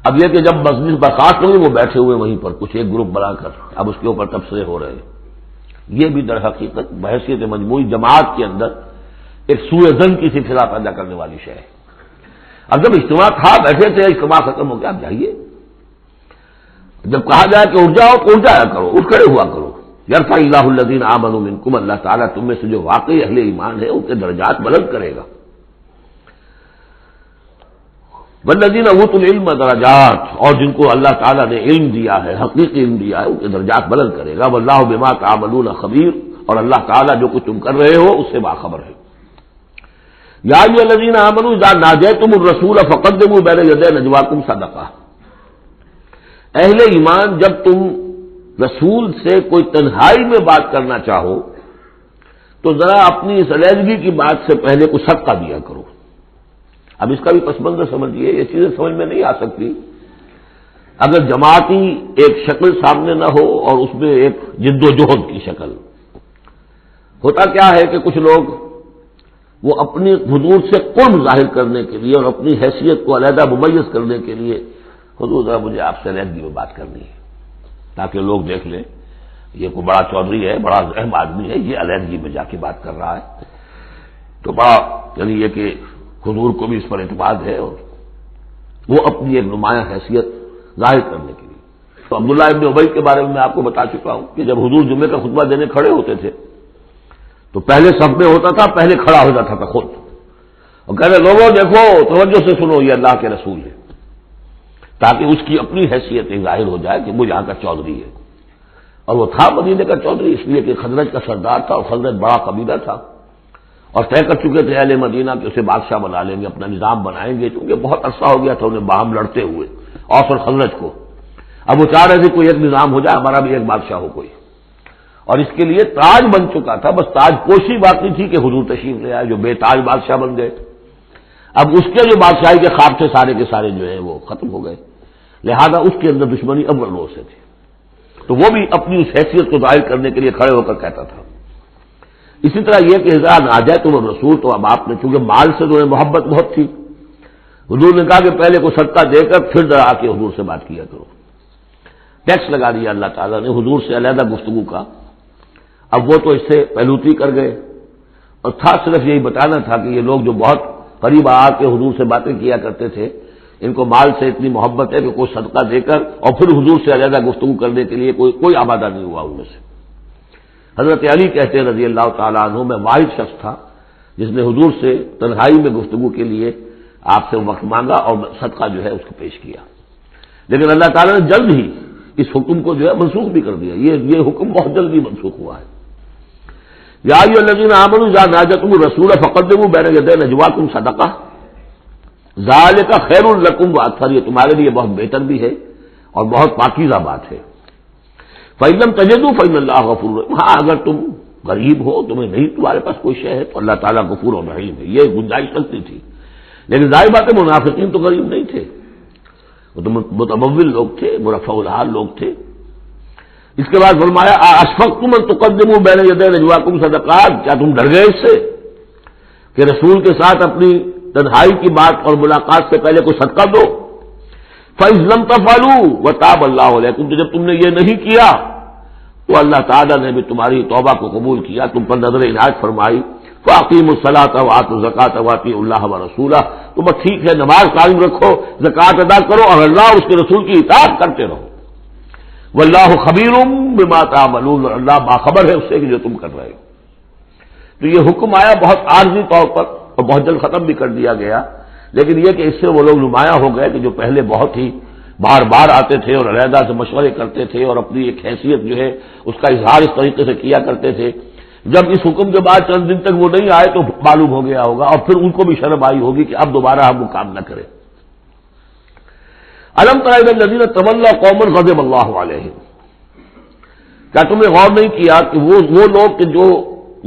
A: اب یہ کہ جب مجلس برخاست ہوئی وہ بیٹھے ہوئے وہیں پر کچھ ایک گروپ بنا کر اب اس کے اوپر تبصرے ہو رہے ہیں، یہ بھی در حقیقت بحیثیت مجموعی جماعت کے اندر ایک سوء ظن کی سلسلہ پیدا کرنے والی شے ہے۔ اب جب اجتماع تھا، بیٹھے تھے، اجتماع ختم ہو گیا، آپ جائیے، جب کہا جائے کہ اٹھ جاؤ تو اٹھ جایا کرو، اٹھ کھڑے ہوا کرو۔ یرفع اللہ الذین آمنوا منکم، اللہ تعالیٰ تم میں سے جو واقعی اہل ایمان ہے ان کے درجات بلند کرے گا۔ والذین اوتوا العلم درجات، اور جن کو اللہ تعالیٰ نے علم دیا ہے، حقیقی علم دیا ہے، ان کے درجات بلند کرے گا۔ واللہ بما تعملون خبیر، اور اللہ تعالیٰ جو کچھ تم کر رہے ہو اس سے باخبر ہے۔ یا ایھا الذین آمنوا اذا ناجیتم الرسول فقدموا بین یدی نجواکم صدقہ، اہل ایمان جب تم رسول سے کوئی تنہائی میں بات کرنا چاہو تو ذرا اپنی اس علیحدگی کی بات سے پہلے کچھ صدقہ دیا کرو۔ اب اس کا بھی پس منظر سمجھیے، یہ چیزیں سمجھ میں نہیں آ سکتی اگر جماعتی ایک شکل سامنے نہ ہو اور اس میں ایک جد و جہد کی شکل۔ ہوتا کیا ہے کہ کچھ لوگ وہ اپنی حضور سے قرب ظاہر کرنے کے لیے اور اپنی حیثیت کو علیحدہ ممیز کرنے کے لیے، حضور ذرا مجھے آپ سے علیحدگی میں بات کرنی ہے تاکہ لوگ دیکھ لیں یہ کوئی بڑا چودھری ہے، بڑا اہم آدمی ہے، یہ علیحدگی میں جا کے بات کر رہا ہے، تو بڑا یعنی یہ کہ حضور کو بھی اس پر اعتماد ہے، اور وہ اپنی ایک نمایاں حیثیت ظاہر کرنے کے لیے۔ تو عبداللہ ابن ابی کے بارے میں میں آپ کو بتا چکا ہوں کہ جب حضور جمعے کا خطبہ دینے کھڑے ہوتے تھے تو پہلے صف میں ہوتا تھا، پہلے کھڑا ہو جاتا تھا خود، اور کہتے لوگوں دیکھو توجہ سے سنو یہ اللہ کے رسول ہے، تاکہ اس کی اپنی حیثیت ظاہر ہو جائے کہ وہ یہاں کا چودھری ہے۔ اور وہ تھا مدینے کا چودھری اس لیے کہ خزرج کا سردار تھا، اور خزرج بڑا قبیلہ تھا، اور طے کر چکے تھے اہل مدینہ کہ اسے بادشاہ بنا لیں گے، اپنا نظام بنائیں گے، کیونکہ بہت عرصہ ہو گیا تھا انہیں باہم لڑتے ہوئے اوس اور خزرج کو۔ اب وہ چاہ رہے تھے کوئی ایک نظام ہو جائے، ہمارا بھی ایک بادشاہ ہو کوئی، اور اس کے لیے تاج بن چکا تھا، بس تاج پوشی باقی تھی کہ حضور تشریف لے آئے جو بے تاج بادشاہ بن گئے۔ اب اس کے جو بادشاہی کے خواب تھے سارے کے سارے جو ہیں وہ ختم ہو گئے، لہذا اس کے اندر دشمنی اول روز سے تھی، تو وہ بھی اپنی اس حیثیت کو ظاہر کرنے کے لیے کھڑے ہو کر کہتا تھا۔ اسی طرح یہ کہ اذا ناجیتم الرسول، تو اب آپ نے چونکہ مال سے جو ہے محبت بہت تھی، حضور نے کہا کہ پہلے کو صدقہ دے کر پھر ذرا آ کے حضور سے بات کیا کرو۔ ٹیکس لگا دیا اللہ تعالیٰ نے حضور سے علیحدہ گفتگو کا۔ اب وہ تو اس سے پہلوتی کر گئے، اور تھا صرف یہی بتانا تھا کہ یہ لوگ جو بہت قریب آ کے حضور سے باتیں کیا کرتے تھے، ان کو مال سے اتنی محبت ہے کہ کوئی صدقہ دے کر اور پھر حضور سے علیحدہ گفتگو کرنے کے لیے کوئی آمادہ نہیں ہوا ان میں سے۔ حضرت علی کہتے ہیں رضی اللہ تعالیٰ عنہ، میں واحد شخص تھا جس نے حضور سے تنہائی میں گفتگو کے لیے آپ سے وقت مانگا اور صدقہ جو ہے اس کو پیش کیا، لیکن اللہ تعالیٰ نے جلد ہی اس حکم کو جو ہے منسوخ بھی کر دیا، یہ حکم بہت جلدی منسوخ ہوا ہے۔ یا ایھا الذین آمنوا اذا ناجیتم الرسول فقدموا بین یدی نجواکم صدقہ ذالک خیر لکم واطہر، یہ تمہارے لیے بہت بہتر بھی ہے اور بہت پاکیزہ بات ہے۔ فإن لم تجدوا فإن اللہ غفور رحیم، ہاں اگر تم غریب ہو، تمہیں نہیں تمہارے پاس کوئی شے ہے تو اللہ تعالیٰ غفور و رحیم ہے، یہ گنجائش رکھتی تھی۔ لیکن ظاہر بات ہے منافقین تو غریب نہیں تھے، وہ تو متمول لوگ تھے، مرفع الحال لوگ تھے۔ اس کے بعد فرمایا اشفقتم ان تقدموا بین یدی نجواکم صدقات، کیا تم ڈر گئے اس سے کہ رسول کے ساتھ اپنی تنہائی کی بات اور ملاقات سے پہلے کوئی صدقہ دو؟ فَإِذْ لَمْ تَفْعَلُوا وَتَابَ اللَّهُ عَلَيْكُمْ، تو جب تم نے یہ نہیں کیا تو اللہ تعالیٰ نے بھی تمہاری توبہ کو قبول کیا، تم پر نظر عنایت فرمائی۔ فَأَقِیمُوا الصَّلَاةَ وَآتُوا الزَّکَاةَ وَأَطِیعُوا اللَّهَ وَرَسُولَهُ، تو بس ٹھیک ہے نماز قائم رکھو، زکوٰۃ ادا کرو اور اللہ اور اس کے رسول کی اطاعت کرتے رہو۔ وَاللَّهُ خَبِیرٌ بِمَا تَعْمَلُونَ، اللہ باخبر ہے اس سے کہ جو تم کر رہے ہو۔ تو یہ حکم آیا بہت عارضی طور پر اور بہت جلد ختم بھی کر دیا گیا، لیکن یہ کہ اس سے وہ لوگ نمایاں ہو گئے کہ جو پہلے بہت ہی بار بار آتے تھے اور علیحدہ سے مشورے کرتے تھے اور اپنی ایک حیثیت جو ہے اس کا اظہار اس طریقے سے کیا کرتے تھے، جب اس حکم کے بعد چند دن تک وہ نہیں آئے تو معلوم ہو گیا ہوگا اور پھر ان کو بھی شرم آئی ہوگی کہ اب دوبارہ ہم وہ کام نہ کریں۔ الم تر الی الذین تولوا قوما غضب اللہ علیہم، کیا تم نے غور نہیں کیا کہ وہ لوگ کہ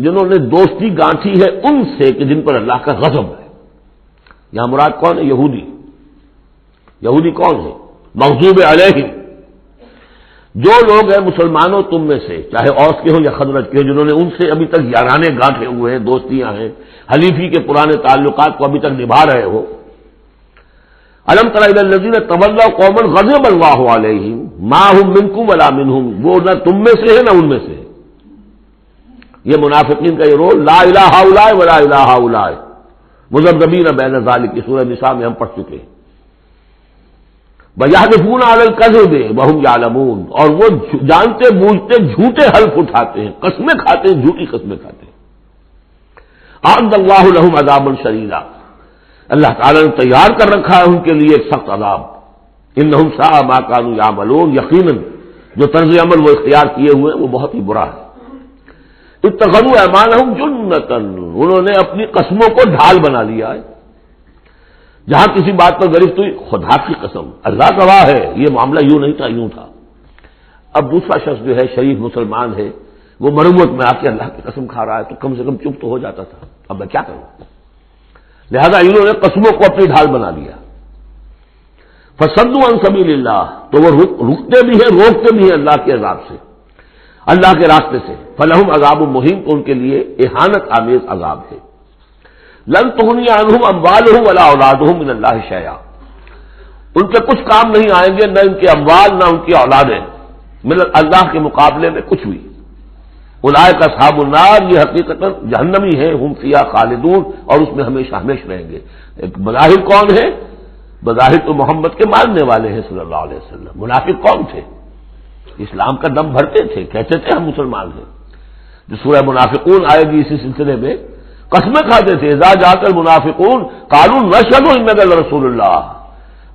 A: جنہوں نے دوستی گانٹھی ہے ان سے کہ جن پر اللہ کا غضب ہے۔ یہاں مراد کون ہے؟ یہودی کون ہے؟ مغضوب علیہم، جو لوگ ہیں مسلمانوں تم میں سے، چاہے اوس کے ہوں یا خزرج کے ہوں، جنہوں نے ان سے ابھی تک یارانے گانٹھے ہوئے ہیں، دوستیاں ہیں، حلیفی کے پرانے تعلقات کو ابھی تک نبھا رہے ہو، الم تر الی الذین تولوا قوما غضب اللہ علیہم ما هم منکم ولا منہم، وہ نہ تم میں سے ہے نہ ان میں سے ہے۔ یہ منافقین کا یہ رول، لا الہ الا ولا الہ الا، مذبذبین بین ذلک، کی سورہ نساء میں ہم پڑھ چکے ہیں۔ وَيَحْلِفُونَ عَلَى الْكَذِبِ وَهُمْ يَعْلَمُونَ، اور وہ جانتے بوجھتے جھوٹے حلف اٹھاتے ہیں، قسمیں کھاتے ہیں، جھوٹی قسمیں کھاتے ہیں۔ أَعَدَّ اللَّهُ لَهُمْ عَذَابًا شَدِيدًا، اللہ تعالیٰ نے تیار کر رکھا ہے ان کے لیے ایک سخت عذاب۔ إِنَّهُمْ سَاءَ مَا كَانُوا يَعْمَلُونَ، یقیناً جو طرز عمل وہ اختیار کیے ہوئے ہیں وہ بہت ہی برا ہے۔ اتخذوا أيمانهم جنة، انہوں نے اپنی قسموں کو ڈھال بنا لیا ہے۔ جہاں کسی بات پر گرفت ہوئی، خدا کی قسم، اللہ گواہ ہے یہ معاملہ یوں نہیں تھا، یوں تھا۔ اب دوسرا شخص جو ہے شریف مسلمان ہے، وہ مروت میں آ کے اللہ کی قسم کھا رہا ہے تو کم سے کم چپ تو ہو جاتا تھا، اب میں کیا کروں؟ لہذا انہوں نے قسموں کو اپنی ڈھال بنا لیا۔ فصدوا عن سبیل اللہ، تو وہ رکتے بھی ہیں، روکتے بھی ہیں اللہ کے عذاب سے، اللہ کے راستے سے۔ فلہم عذاب مہین، تو ان کے لیے اہانت آمیز عذاب ہے۔ لن تغنی عنہم اموالہم ولا اولادہم من اللہ شیئا، ان کے کچھ کام نہیں آئیں گے، نہ ان کے اموال نہ ان کی اولادیں، من اللہ کے مقابلے میں کچھ بھی۔ اولئک اصحاب النار، یہ حقیقت جہنمی ہے، ہم فیہا خالدون، اور اس میں ہمیشہ ہمیشہ رہیں گے۔ ایک بظاہر کون ہے؟ بظاہر تو محمد کے ماننے والے ہیں صلی اللہ علیہ وسلم۔ منافق کون تھے؟ اسلام کا دم بھرتے تھے، کہتے تھے ہم مسلمان ہیں۔ جو سورہ منافقون آئے گی اسی سلسلے میں، قسمیں کھاتے تھے، اذا جاءک المنافقون قالوا نشهد انک لرسول اللہ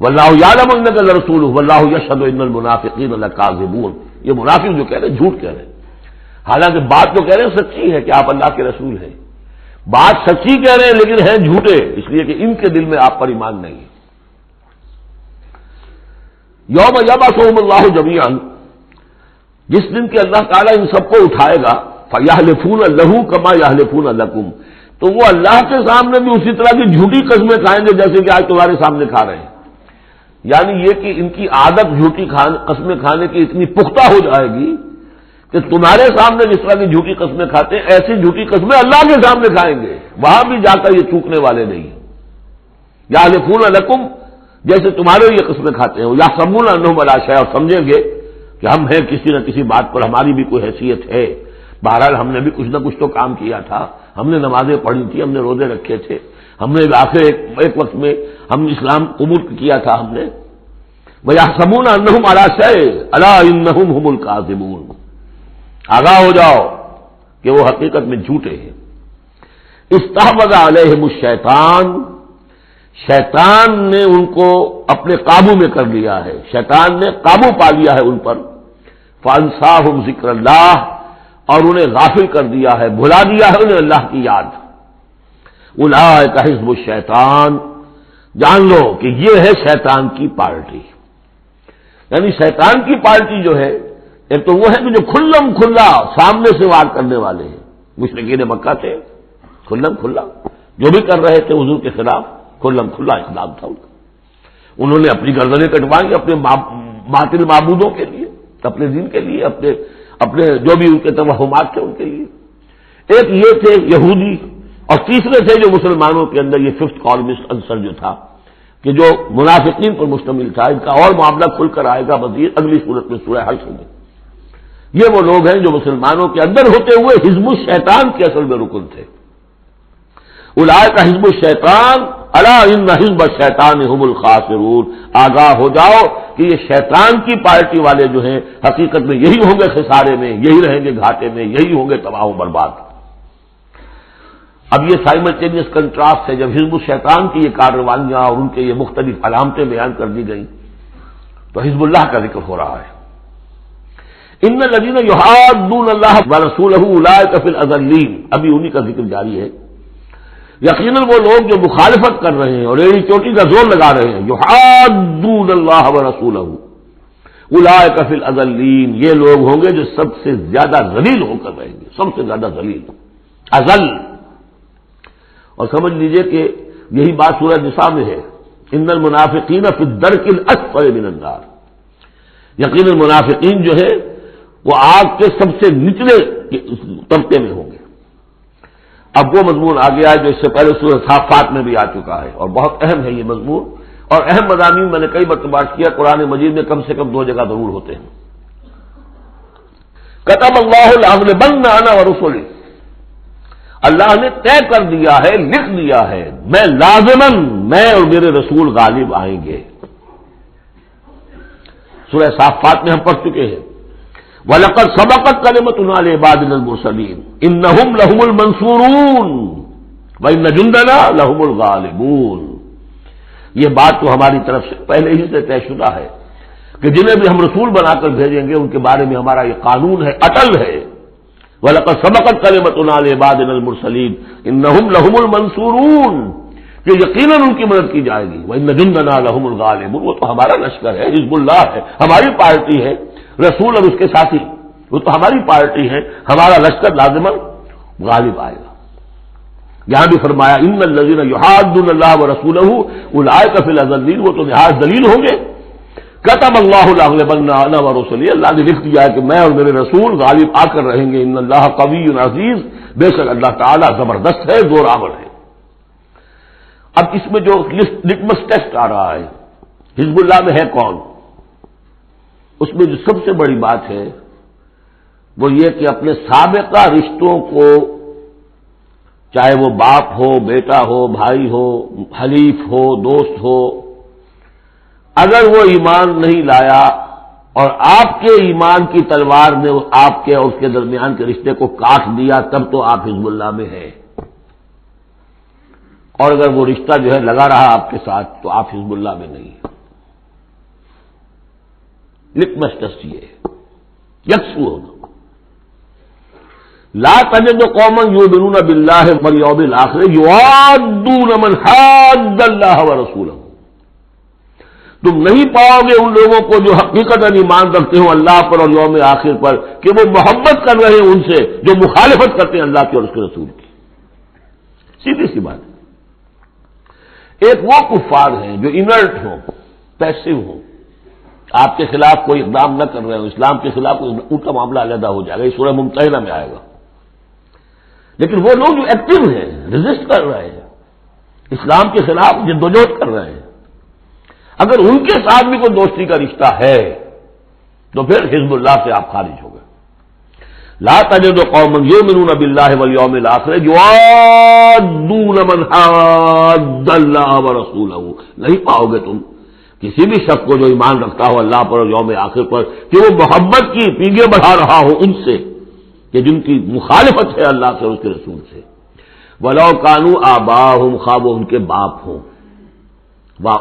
A: واللہ یعلم انک لرسولہ واللہ یشهد ان المنافقین لکاذبون۔ یہ منافق جو کہہ رہے ہیں جھوٹ کہہ رہے ہیں، حالانکہ بات تو کہہ رہے ہیں سچی ہے کہ آپ اللہ کے رسول ہیں، بات سچی کہہ رہے ہیں لیکن ہیں جھوٹے، اس لیے کہ ان کے دل میں آپ پر ایمان نہیں ہے۔ یوم یبعثہم اللہ جمیعا، جس دن کہ اللہ تعالیٰ ان سب کو اٹھائے گا، فیحلفون لہ کما یحلفون لکم، تو وہ اللہ کے سامنے بھی اسی طرح کی جھوٹی قسمیں کھائیں گے جیسے کہ آج تمہارے سامنے کھا رہے ہیں۔ یعنی یہ کہ ان کی عادت جھوٹی قسمیں کھانے کی اتنی پختہ ہو جائے گی کہ تمہارے سامنے جس طرح کی جھوٹی قسمیں کھاتے ہیں، ایسی جھوٹی قسمیں اللہ کے سامنے کھائیں گے، وہاں بھی جا کر یہ چوکنے والے نہیں ہیں۔ یحلفون لکم، جیسے تمہارے یہ قسمیں کھاتے ہیں، یحسبون انہم علی شیء، اور سمجھیں گے کہ ہم ہیں کسی نہ کسی بات پر، ہماری بھی کوئی حیثیت ہے، بہرحال ہم نے بھی کچھ نہ کچھ تو کام کیا تھا، ہم نے نمازیں پڑھی تھی، ہم نے روزے رکھے تھے، ہم نے آخر ایک وقت میں ہم اسلام قبول کیا تھا ہم نے۔ وَيَحْسَبُونَ أَنَّهُمْ عَلَىٰ شَيْءٍ أَلَا إِنَّهُمْ هُمُ الْكَاذِبُونَ، آگاہ ہو جاؤ کہ وہ حقیقت میں جھوٹے ہیں۔ استحوذ علیہم الشیطان، شیطان نے ان کو اپنے قابو میں کر لیا ہے، شیطان نے قابو پا لیا ہے ان پر۔ فَأَنسَاهُمْ ذِكْرَ اللَّهِ، اور انہیں غافل کر دیا ہے، بھلا دیا ہے انہیں اللہ کی یاد۔ اولئک حزب الشیطان، جان لو کہ یہ ہے شیطان کی پارٹی، یعنی شیطان کی پارٹی جو ہے، ایک تو وہ ہے کہ جو کھلم کھلا سامنے سے وار کرنے والے ہیں، مشرکین مکہ تھے، کھلم کھلا جو بھی کر رہے تھے حضور کے خلاف، کھلم کھلا اقدام تھا ان کا۔ انہوں نے اپنی گردنیں کٹوائیں اپنے باطل معبودوں کے لیے، اپنے دین کے لیے، اپنے جو بھی ان کے توہمات تھے ان کے لیے۔ ایک یہ تھے یہودی، اور تیسرے تھے جو مسلمانوں کے اندر یہ ففتھ کالمسٹ عنصر جو تھا، کہ جو منافقین پر مشتمل تھا۔ ان کا اور معاملہ کھل کر آئے گا مزید اگلی صورت میں سورہ حشر میں۔ یہ وہ لوگ ہیں جو مسلمانوں کے اندر ہوتے ہوئے حزب الشیطان کے اصل میں رکن تھے۔ اولئک حزب الشیطان الا ان حزب الشیطان هم الخاسرون، آگاہ ہو جاؤ کہ یہ شیطان کی پارٹی والے جو ہیں حقیقت میں یہی ہوں گے خسارے میں، یہی رہیں گے گھاٹے میں، یہی ہوں گے تباہ و برباد۔ اب یہ سائملٹینیس کنٹراسٹ ہے، جب حزب الشیطان کی یہ کارروائیاں اور ان کے یہ مختلف علامتیں بیان کر دی گئی تو حزب اللہ کا ذکر ہو رہا ہے۔ ان الذین یحادون اللہ ورسولہ اولئک فی الاذلین، ابھی انہی کا ذکر جاری ہے۔ یقیناً وہ لوگ جو مخالفت کر رہے ہیں اور ایڑی چوٹی کا زور لگا رہے ہیں، یحادون اللہ ورسولہ اولئک فی الاذلین، یہ لوگ ہوں گے جو سب سے زیادہ ذلیل ہو کر رہیں گے، سب سے زیادہ ذلیل، اذل۔ اور سمجھ لیجئے کہ یہی بات سورہ نساء میں ہے، ان المنافقین فی الدرک الاسفل من النار، یقیناً منافقین جو ہے وہ آگ کے سب سے نچلے طبقے میں ہوں گے۔ اب وہ مضمون آ گیا جو اس سے پہلے سورہ صافات میں بھی آ چکا ہے، اور بہت اہم ہے یہ مضمون، اور اہم مضامین میں نے کئی مرتبہ عرض کیا قرآن مجید میں کم سے کم 2 جگہ ضرور ہوتے ہیں۔ کتب اللہ لأغلبن انا ورسلی، اللہ نے طے کر دیا ہے، لکھ دیا ہے، میں لازماً میں اور میرے رسول غالب آئیں گے۔ سورہ صافات میں ہم پڑھ چکے ہیں، وَلَقَدْ سَبَقَتْ كَلِمَتُنَا لِعِبَادِنَا الْمُرْسَلِينَ إِنَّهُمْ لَهُمُ الْمَنْصُورُونَ وَإِنَّ جُنْدَنَا لَهُمُ الْغَالِبُونَ۔ یہ بات تو ہماری طرف سے پہلے ہی سے طے شدہ ہے کہ جنہیں بھی ہم رسول بنا کر بھیجیں گے ان کے بارے میں ہمارا یہ قانون ہے، اٹل ہے۔ وَلَقَدْ سَبَقَتْ كَلِمَتُنَا لِعِبَادِنَا الْمُرْسَلِينَ إِنَّهُمْ لَهُمُ الْمَنْصُورُونَ، کہ یقیناً ان کی مدد کی جائے گی۔ وَإِنَّ جُنْدَنَا لَهُمُ الْغَالِبُونَ، وہ تو ہمارا لشکر ہے، حزب اللہ ہے، ہماری پارٹی ہے، رسول اور اس کے ساتھی وہ تو ہماری پارٹی ہے، ہمارا لشکر لازماً غالب آئے گا۔ یہاں بھی فرمایا ان الذین یحادون اللہ ورسولہ اولئک فی الاذلین، وہ تو نہایت ذلیل ہوں گے۔ کتب اللہ لأغلبن انا ورسلی، اللہ نے لکھ دیا ہے کہ میں اور میرے رسول غالب آ کر رہیں گے۔ ان اللہ قوی عزیز، بے شک اللہ تعالیٰ زبردست ہے، زور آور ہے۔ اب اس میں جو لٹمس ٹیسٹ آ رہا ہے حزب اللہ میں ہے کون، اس میں جو سب سے بڑی بات ہے وہ یہ کہ اپنے سابقہ رشتوں کو، چاہے وہ باپ ہو، بیٹا ہو، بھائی ہو، حلیف ہو، دوست ہو، اگر وہ ایمان نہیں لایا اور آپ کے ایمان کی تلوار نے آپ کے اور اس کے درمیان کے رشتے کو کاٹ دیا، تب تو آپ حزب اللہ میں ہیں، اور اگر وہ رشتہ جو ہے لگا رہا آپ کے ساتھ تو آپ حزب اللہ میں نہیں ہیں۔ لٹمس ٹیسٹ یہ ہے، یکسو ہونا۔ لا تجد قوما یؤمنون باللہ والیوم الآخر یوادون من حاد اللہ ورسولہ، تم نہیں پاؤ گے ان لوگوں کو جو حقیقتاً ایمان رکھتے ہوں اللہ پر اور یوم آخر پر کہ وہ محبت کر رہے ہیں ان سے جو مخالفت کرتے ہیں اللہ کی اور اس کے رسول کی۔ سیدھی سی بات ہے۔ ایک وہ کفار ہیں جو انرٹ ہوں، پیسو ہوں، آپ کے خلاف کوئی اقدام نہ کر رہے ہوں، اسلام کے خلاف ان کا معاملہ علیحدہ ہو جائے گا، یہ سورہ ممتحنہ میں آئے گا۔ لیکن وہ لوگ جو ایکٹیو ہیں، ریزسٹ کر رہے ہیں، اسلام کے خلاف جدوجہد کر رہے ہیں، اگر ان کے ساتھ بھی کوئی دوستی کا رشتہ ہے تو پھر حزب اللہ سے آپ خارج ہو گئے۔ لا تجد قوما یؤمنون باللہ والیوم الآخر یوادون من حاد اللہ ورسولہ، نہیں پاؤ گے تم کسی بھی شخص کو جو ایمان رکھتا ہو اللہ پر اور یوم آخر پر کہ وہ محبت کی پیگیں بڑھا رہا ہو ان سے کہ جن کی مخالفت ہے اللہ سے اور اس کے رسول سے۔ وَلَوْ كَانُوا آبَاءَهُمْ، خواہ وہ ان کے باپ ہوں،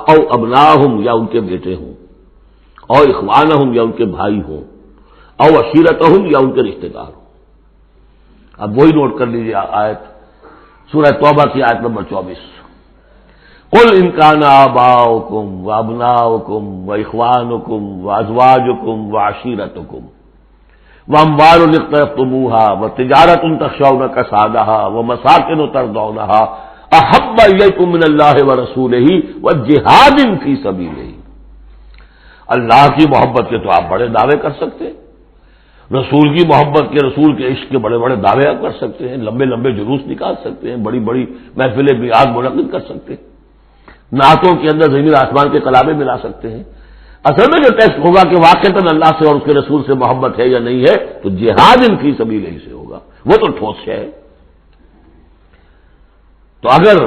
A: او ابناءہم یا ان کے بیٹے ہوں، او اخوانہم یا ان کے بھائی ہوں، او عشیرتہم یا ان کے رشتہ دار ہوں۔ اب وہی نوٹ کر لیجیے آیت سورہ توبہ کی آیت نمبر 24، قل ان کان آباؤکم وابناؤکم واخوانکم وازواجکم وعشیرتکم واموال اقترفتموها وتجارۃ تخشون کسادها ومساکن ترضونها احب الیکم من اللہ ورسولہ وجہاد فی سبیلہ۔ اللہ کی محبت کے تو آپ بڑے دعوے کر سکتے ہیں، رسول کی محبت کے، رسول کے عشق کے بڑے بڑے دعوے آپ کر سکتے ہیں، لمبے لمبے جلوس نکال سکتے ہیں، بڑی بڑی محفلیں بیعت منعقد کر سکتے ہیں، نعتوں کے اندر زمین آسمان کے کلامیں ملا سکتے ہیں۔ اصل میں جو ٹیسٹ ہوگا کہ واقعتاً اللہ سے اور اس کے رسول سے محبت ہے یا نہیں ہے تو جہاد فی سبیلہ سے ہوگا، وہ تو ٹھوس ہے۔ تو اگر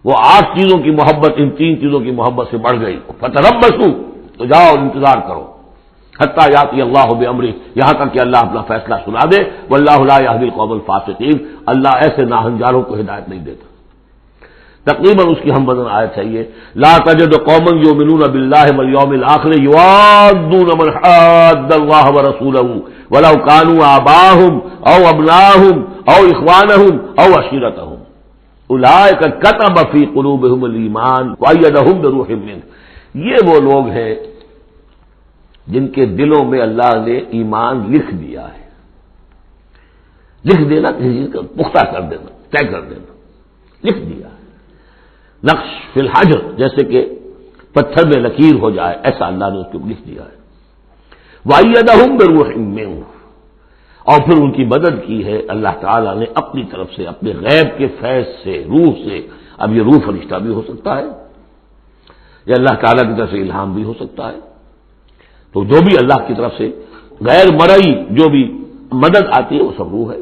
A: وہ 8 چیزوں کی محبت ان 3 چیزوں کی محبت سے بڑھ گئی فتربصوا، تو جاؤ انتظار کرو، حتی یاتی اللہ بامرہ، یہاں تک کہ اللہ اپنا فیصلہ سنا دے۔ واللہ لا یہدی القوم الفاسقین، اللہ ایسے ناہنجاروں کو ہدایت نہیں دیتا۔ تقریباً اس کی ہم بدن آیت ہے یہ، لا تجد قوما یؤمنون باللہ والیوم الآخر یوادون من حاد اللہ ورسولہ ولو کانوا آباءہم او ابناءہم او اخوانہم او عشیرتہم اولئک کتب فی قلوبہم الایمان وایدہم بروح منہ۔ یہ وہ لوگ ہیں جن کے دلوں میں اللہ نے ایمان لکھ دیا ہے۔ لکھ دینا کسی چیز کا پختہ کر دینا، طے کر دینا، لکھ دیا ہے۔ نقش فی الحجر، جیسے کہ پتھر میں لکیر ہو جائے، ایسا اللہ نے اس کو لکھ دیا ہے۔ وَأَيَّدَهُم بِرُوحٍ مِّنْهُ، اور پھر ان کی مدد کی ہے اللہ تعالیٰ نے اپنی طرف سے، اپنے غیب کے فیض سے، روح سے۔ اب یہ روح فرشتہ بھی ہو سکتا ہے، یا اللہ تعالیٰ کی طرف سے الہام بھی ہو سکتا ہے، تو جو بھی اللہ کی طرف سے غیر مرئی جو بھی مدد آتی ہے وہ سب روح ہے۔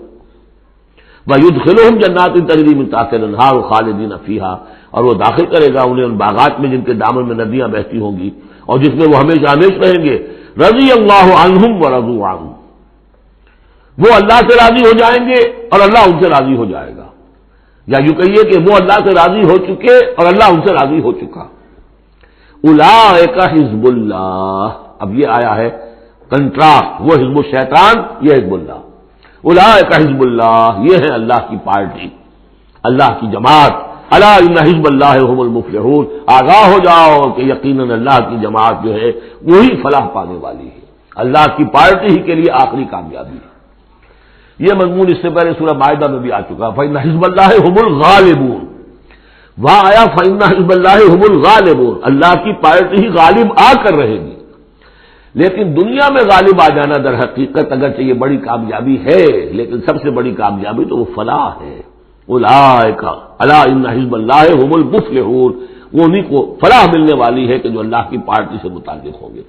A: وَيُدْخِلُهُمْ جَنَّاتٍ تَجْرِی مِن تَحْتِهَا الْأَنْہَارُ خَالِدِینَ فِیہا، اور وہ داخل کرے گا انہیں ان باغات میں جن کے دامن میں ندیاں بہتی ہوں گی اور جس میں وہ ہمیشہ ہمیشہ رہیں گے۔ رضی اللہ عنہم ورضوا عنہ، وہ اللہ سے راضی ہو جائیں گے اور اللہ ان سے راضی ہو جائے گا، یا یوں کہیے کہ وہ اللہ سے راضی ہو چکے اور اللہ ان سے راضی ہو چکا۔ اولئک حزب اللہ، اب یہ آیا ہے کنٹراسٹ، وہ حزب الشیطان، یہ حزب اللہ۔ اولئک حزب اللہ، یہ ہے اللہ کی پارٹی، اللہ کی جماعت۔ الا ان حزب اللہ هم المفلحون، آگاہ ہو جاؤ کہ یقیناً اللہ کی جماعت جو ہے وہی فلاح پانے والی ہے، اللہ کی پارٹی ہی کے لیے آخری کامیابی ہے۔ یہ مضمون اس سے پہلے سورہ مائدہ میں بھی آ چکا۔ فإن حزب اللہ هم الغالبون، وہاں آیا فإن حزب اللہ هم الغالبون، اللہ کی پارٹی ہی غالب آ کر رہے گی۔ لیکن دنیا میں غالب آ جانا در حقیقت اگرچہ یہ بڑی کامیابی ہے، لیکن سب سے بڑی کامیابی تو وہ فلاح ہے۔ اولئک الا ان حزب اللہ هم المفلحون، وہ انہیں کو فلاح ملنے والی ہے کہ جو اللہ کی پارٹی سے متعلق ہوں گے۔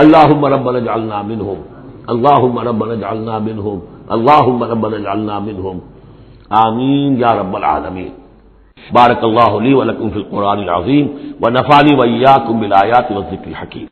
A: اللہم ربنا اجعلنا منہم، اللہم ربنا اجعلنا منہم، اللہم ربنا اجعلنا منہم، آمین یا رب العالمین۔ بارک اللہ لی ولکم فی القرآن العظیم ونفعنی وإیاکم بالآیات والذکر الحکیم۔